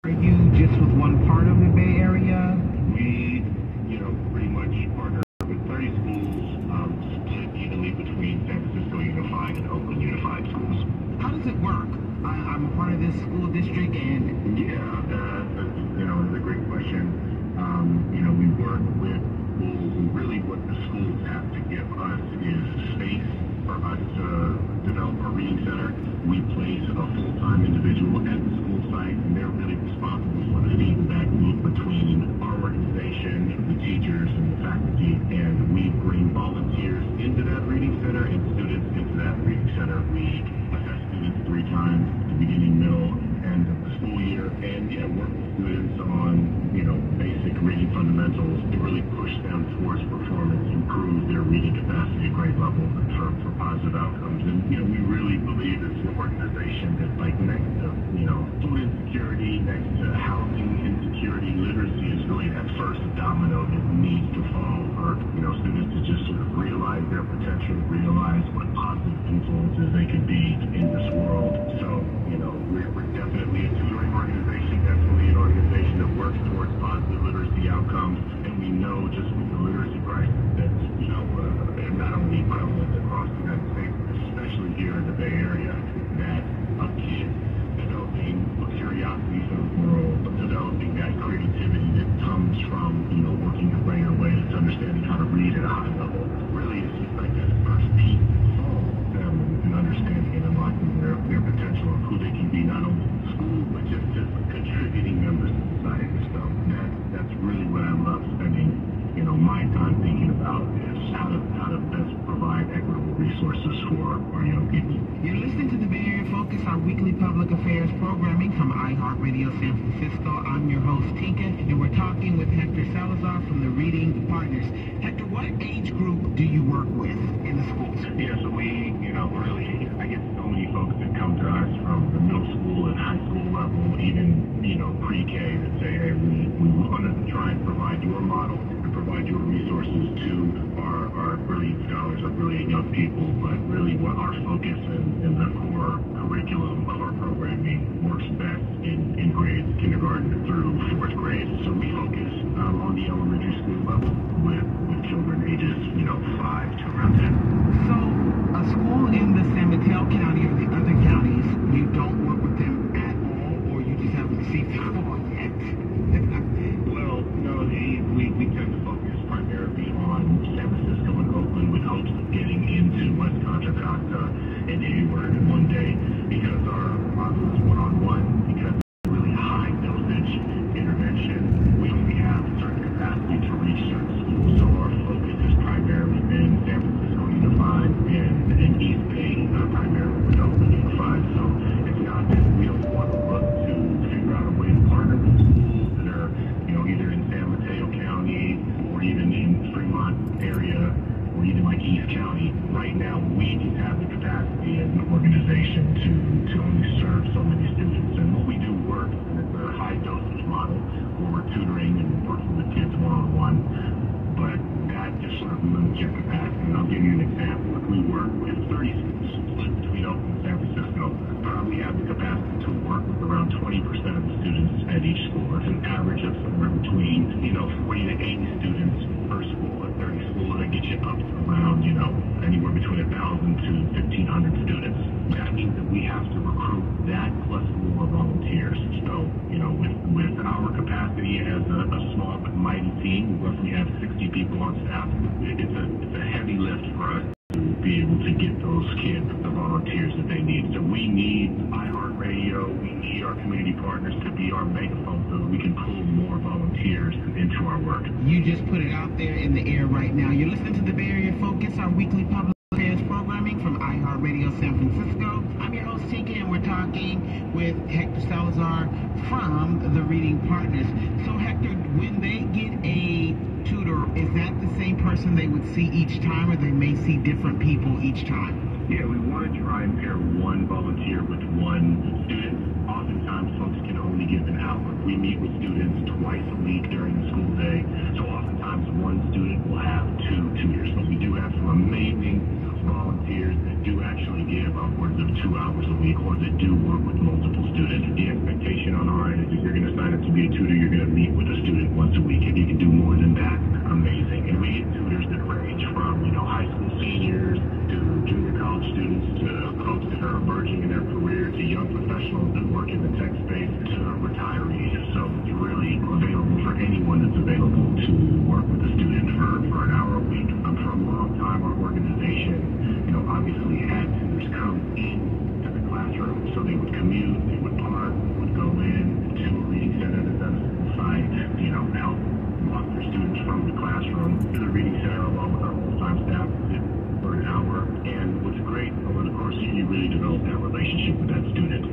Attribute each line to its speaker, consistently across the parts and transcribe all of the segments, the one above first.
Speaker 1: Are you just with one part of the Bay Area?
Speaker 2: We, pretty much partner with 30 schools, split evenly between San Francisco Unified and Oakland Unified schools.
Speaker 1: How does it work? I'm a part of this school district, and
Speaker 2: It's a great question. We work with schools, and really what the schools have to give us is space for us to develop our reading center. We place a full-time individual at the school site, and they're really responsible for the feedback loop between our organization, the teachers, and the faculty. And we bring volunteers into that reading center and students into that reading center. We assess students 3 times at the beginning, middle, end of the school year, and work with students on basic reading fundamentals to really push them towards performance, improve their reading capacity at grade level for positive outcomes. And we really believe it's an organization that's like next to food insecurity, next to housing insecurity, literacy is really that first domino that needs to fall for students to just sort of realize their potential, realize what positive influences they can be in this world. So we're definitely a tutoring organization, definitely an organization that works towards positive literacy outcomes, and we know just with the literacy crisis that's not only prevalent across the United States, but especially here in the Bay Area, that a kid developing a curiosity for the world, developing that creativity that comes from working your brain in a way that's understanding how to read at a high level, really is just like that first piece that solves them and understanding and unlocking their potential of who they can be, not only in school, but just as contributing members of society. So that's really what I love spending my time thinking about, is how to best provide equitable resources for our young people.
Speaker 1: You're listening to the Bay Area Focus, our weekly public affairs programming from iHeartRadio San Francisco. I'm your host, Tika, and we're talking with Hector Salazar from the Reading Partners. Hector, what age group do you work with in the schools?
Speaker 2: Yeah, so we, really, I get so many folks that come to us from the middle school and high school level, even, pre-K, that say, hey, we want to try and provide your model and provide your resources to our brilliant scholars, our brilliant young people, but really what our focus and the core curriculum of our programming works best in grades kindergarten through 4th grade. So we focus on the elementary school level with children ages, 5 to around 10.
Speaker 1: So a school in the San Mateo County or the other counties, you don't work with them at all, or you just haven't received the call yet?
Speaker 2: Well, no, we tend to focus primarily on San Francisco and Oakland with hopes of getting into West Contra Costa and Hayward one day, because our model is one-on-one, because it's really high dosage intervention. We only have a certain capacity to reach certain schools, so our focus has primarily been San Francisco Unified and East Bay, primarily with Oakland Unified. So it's not that we don't want to look to figure out a way to partner with schools that are, either in San Mateo County or even in Fremont area or even like East County. Right now, we just have the capacity as an organization to only serve so many students. And what we do works, and it's a high dosage model where we're tutoring and working with kids one-on-one. But that just sort of limits your capacity. And I'll give you an example. If we work with 30 schools split between Oakland and San Francisco, we have the capacity to work with around 20% of the students at each school. It's an average of somewhere between 40 to 80 students per school. At 30 schools, that gets you up to around anywhere between 1,000 to 1,500 students. That means that we have to recruit that plus more volunteers. So with our capacity as a small but mighty team, we roughly have 60 people on staff. It's a heavy lift for us to be able to get those kids the volunteers that they need. So we need iHeartRadio, we need our community partners to be our megaphone so that we can pull more volunteers into our work.
Speaker 1: You just put it out there in the air right now. You're listening to the Bay Area Focus, our weekly public affairs programming from iHeartRadio San Francisco. I'm your host, Tika, and we're talking with Hector Salazar from the Reading Partners. So Hector, when they get a tutor, is that the same person they would see each time, or they may see different people each time?
Speaker 2: Yeah, we want to try and pair one volunteer with one student. Oftentimes, folks can only give an hour. We meet with students twice a week during the school day, so oftentimes one student will have 2 tutors. But we do have some amazing volunteers that do actually give upwards of 2 hours a week, or that do work with multiple students. The expectation on our end is that you're going to be a tutor, you're going to meet with a student once a week. If you can do more than that, amazing. And we get tutors that range from, high school seniors to junior college students to folks that are emerging in their career to young professionals that work in the tech space to retirees. So it's really available for anyone that's available to work with a student for an hour a week. For a long time, our organization, obviously had tutors come into the classroom. So they would commute, they would park, would go in to a reading center that's at a school site, help walk their students from the classroom to the reading center along with our full-time staff for an hour. And what's great over the course of you really develop that relationship with that student.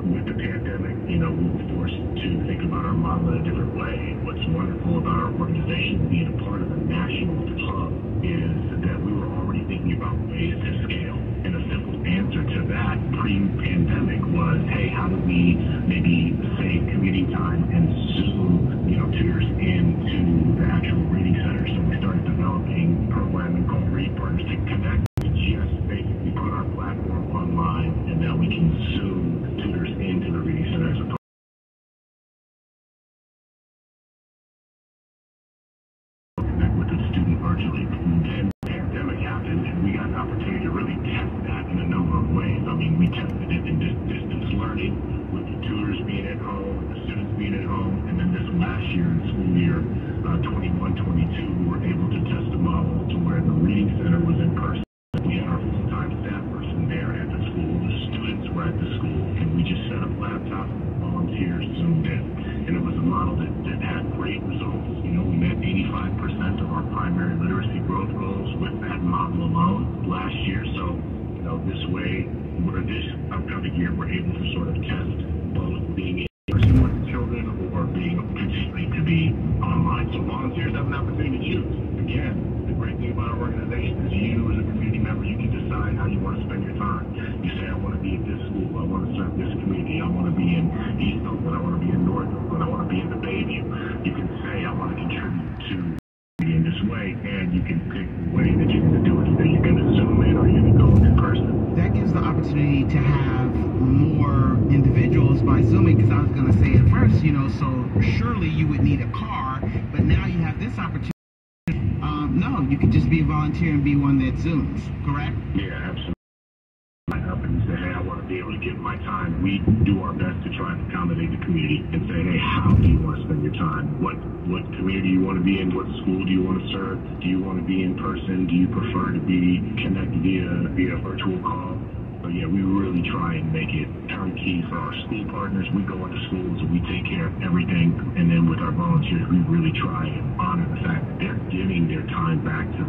Speaker 2: With the pandemic, we were forced to think about our model in a different way. What's wonderful about our organization being a part of a national hub is that we were already thinking about ways to scale. And a simple answer to that pre-pandemic was, hey, how do we maybe save commuting time and Zoom, tutors into the actual reading center? So we started developing programming called Read Partners to connect. We just basically put our platform online, and now we can Zoom tutors into the reading center as opposed to connect with the student virtually. And then the pandemic happened, and we got an opportunity to really test that in a number of ways. We tested it in distance learning, with the tutors being at home, with the students being at home, and then this last year, in school year 21-22, we were able to test a model to where the reading center was in person. We had our full-time staff person there at the school. The students were at the school, and we just set up laptops and volunteers zoomed in. And it was a model that had great results. We met 85% of our primary literacy growth goals with that model alone last year. So, this way, this upcoming year, we're able to sort of test both being in person with the children or being continuing to be online. So volunteers have an opportunity to choose. Again, the great thing about our organization is you as a community member, you can decide how you want to spend your time. You say, I want to be at this school, I want to serve this community, I want to be in East Oakland, I want to be in North Oakland, I want to be in the Bayview. You can say, I want to contribute to in this way, and you can pick the way that you're going to do it. Either you're going to Zoom in or you're going to go in person.
Speaker 1: That gives the opportunity to have more individuals by Zooming, because I was going to say at first, so surely you would need a car, but now you have this opportunity. No, you could just be a volunteer and be one that Zooms, correct?
Speaker 2: Yeah, absolutely. Line up and say, hey, I want to be able to give my time. We do our best to try and accommodate the community and say, hey, how do you want to spend your time? What community you want to be in? What school do you want to serve? Do you want to be in person? Do you prefer to be connected via virtual call? So yeah, we really try and make it turnkey for our school partners. We go into schools and we take care of everything. And then with our volunteers, we really try and honor the fact that they're giving their time back to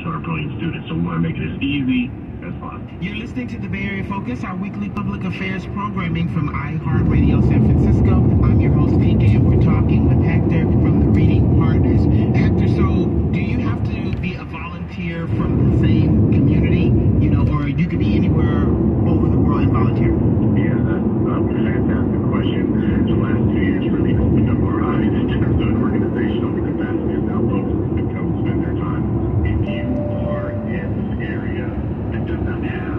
Speaker 2: our brilliant students. So we want to make it as easy as possible.
Speaker 1: You're listening to the Bay Area Focus, our weekly public affairs programming from iHeartRadio San Francisco. I'm your host, TK, and we're talking with Hector from the Reading Partners. Hector, so do you have to be a volunteer from the same community, or you could be anywhere over the world and volunteer?
Speaker 2: Yeah, that's a fantastic question. The last 2 years really opened up our eyes in terms of organizational capacity of how folks can come spend their time. If you are in an area that does not have,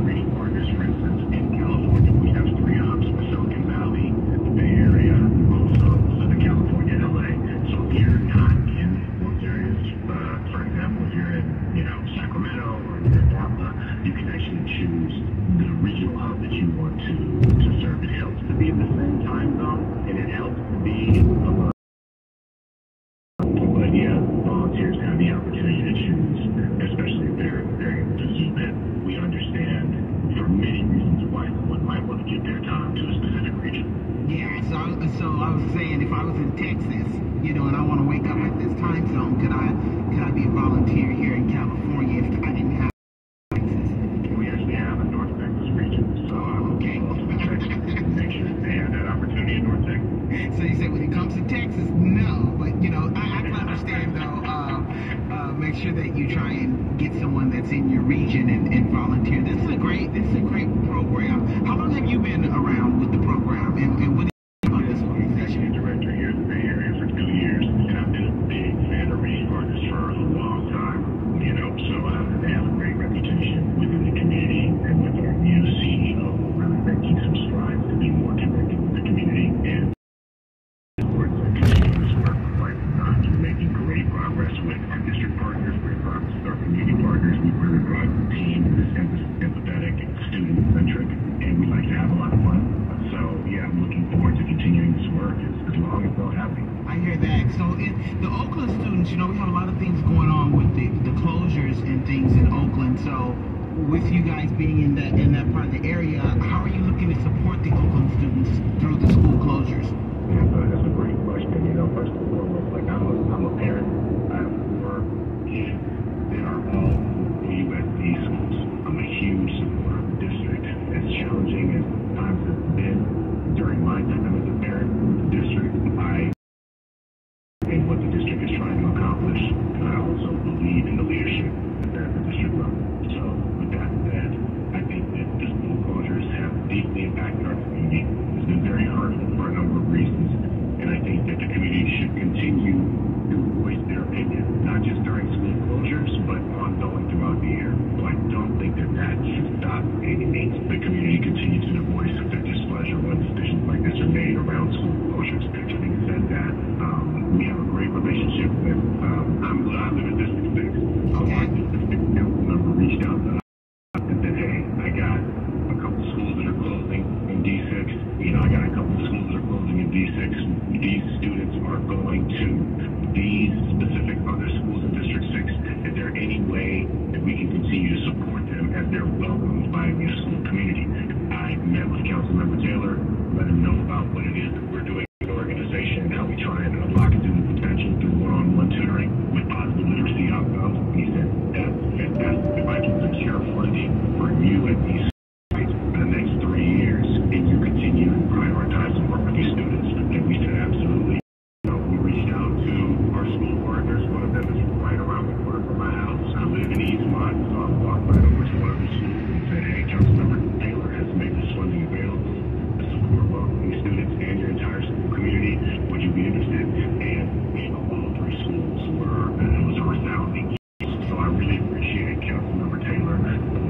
Speaker 2: reading partners, for instance, in California, we have 3 hubs: Silicon Valley, the Bay Area, also Southern California, LA. So if you're not in those areas, for example, if you're in, Sacramento or you're in Napa, you can actually choose the regional hub that you want to serve. It helps to be in the same time zone, and it helps to be among. But yeah, volunteers have the opportunity to choose, especially if they're able to zoom in. We understand for many reasons why someone might want to give their time to a specific region.
Speaker 1: Yeah, so I was saying, if I was in Texas, and I want to wake up at this time zone, could I be a volunteer here in California if I didn't have Texas?
Speaker 2: We actually have a North Texas region, so I would also Texas and make sure they have that opportunity in North Texas.
Speaker 1: So you say when it comes to Texas, no, but I can understand though. Make sure that you try and get someone that's in your region and volunteer. This is a great program. How long have you been around with the program, and what do you think about this organization?
Speaker 2: Director here in the Bay Area for 2 years, and I've been a big fan of Reading Partners for a long time. So they have a great reputation within the community, and with our new CEO, really making some strides to be more connected with the community and
Speaker 1: So the Oakland students, you know, we have a lot of things going on with the closures and things in Oakland. So with you guys being in that part of the area, how are you looking to support the Oakland students through the school closures?
Speaker 2: Yeah, that's a great question. You know, first and foremost, like I'm a parent. I have 4 kids. They are all USD schools. I'm a huge supporter of the district. As challenging as times have been during my time as a parent, the district, and what the district is trying to accomplish, and I also believe in the leadership at the district level. So with that said, I think that the school closures have deeply impacted our community. It's been very hurtful for a number of reasons, and I think that the community should continue to voice their opinion, not just during school closures, but ongoing throughout the year. So I don't think that should stop by any means. The community continues to voice their displeasure when decisions like this are made around school closures. Having said that, we have a great relationship with, I live in District 6, so our district council member reached out to us and said, hey, I got a couple schools that are closing in D6, you know, I got a couple schools that are closing in D6, these students are going to these specific other schools in District 6, is there any way that we can continue to support them as they're welcomed by the school community? I met with Councilmember Taylor, let him know about what it is that we're doing in the organization, how we try and unlock student potential through one-on-one tutoring with positive literacy outcomes. He said, that's fantastic. If I can secure funding for you at these sites for the next 3 years, and you continue to prioritize and work with these students, and we said, absolutely. So we reached out to our school partners. One of them is right around the corner from my house. I live in Eastmont, so I walked right over to one of the schools and said, hey, Councilmember Taylor has made this funding available to support welcoming students and your entire school community. Would you be interested? And you know, all 3 schools it was a resounding yes. So I really appreciate Councilmember Taylor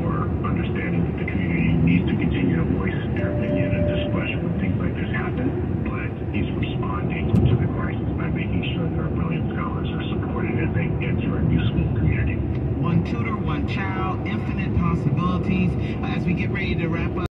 Speaker 2: for understanding that the community needs to continue to voice their opinion and displeasure when things like this happen, but he's responding to the crisis by making sure that our brilliant scholars are supported as they enter a new school community.
Speaker 1: One tutor, one child, infinite possibilities. As we get ready to wrap up,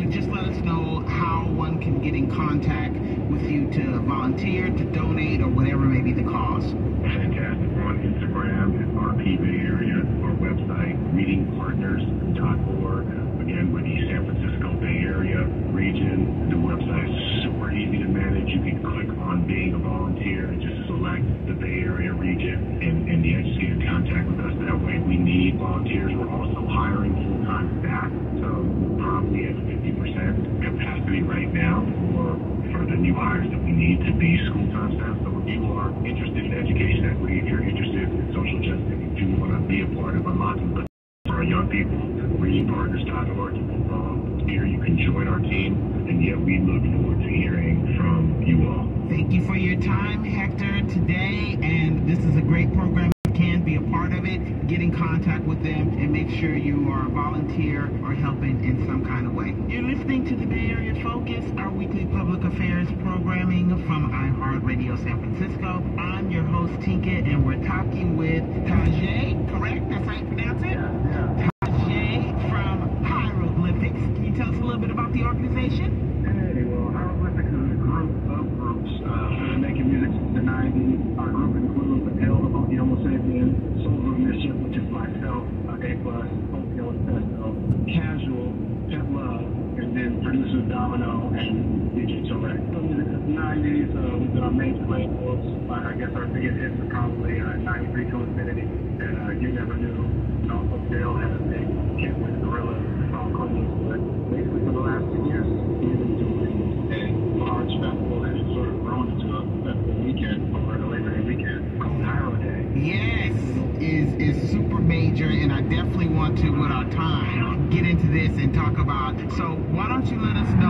Speaker 1: just let us know how one can get in contact with you to volunteer, to donate, or whatever may be the cause.
Speaker 2: Fantastic. On Instagram at RP Bay Area, our website, readingpartners.org. Again, with the San Francisco Bay Area region, the website is super easy to manage. You can click on being a volunteer and just select the Bay Area region, and just get in contact with us that way. We need volunteers. We're also hiring full-time staff, so probably at 50% capacity right now for the new hires that we need to be school-time staff. So if you are interested in education equity, if you're interested in social justice, if you want to be a part of unlocking the for our young people, readingpartners.org, you can volunteer, you can join our team, and yet we look forward to hearing from you all.
Speaker 1: Thank you for your time, Hector, today, and this is a great program. Can be a part of it, get in contact with them, and make sure you are a volunteer or helping in some kind of way. You're listening to the Bay Area Focus, our weekly public affairs programming from iHeartRadio San Francisco. I'm your host, Tinka, and we're talking with Tajay, correct? That's how you pronounce it? Yeah. Tajay from Hieroglyphics. Can you tell us a little bit about the organization?
Speaker 3: Hey, well, Hieroglyphics is a group of groups that have been making music since the 90s. Our group includes the Tale of the Homo Sapien, Souls of Mischief, which is myself, A+, Oatmeal Espresso, Casual, Pet Love, and then producers Domino and DJ Torek. So music since the 90s, we've been on major labels. I guess our biggest hits are probably 93 to Infinity and You Never Knew. And also Dale had a big hit with Gorilla, the song Close. But basically for the last 2 years, we've been doing a large festival that has sort of grown into a festival weekend over the Labor Day weekend called Hiro Day.
Speaker 1: Yes, is super major, and I definitely want to, with our time, get into this and talk about. So why don't you let us know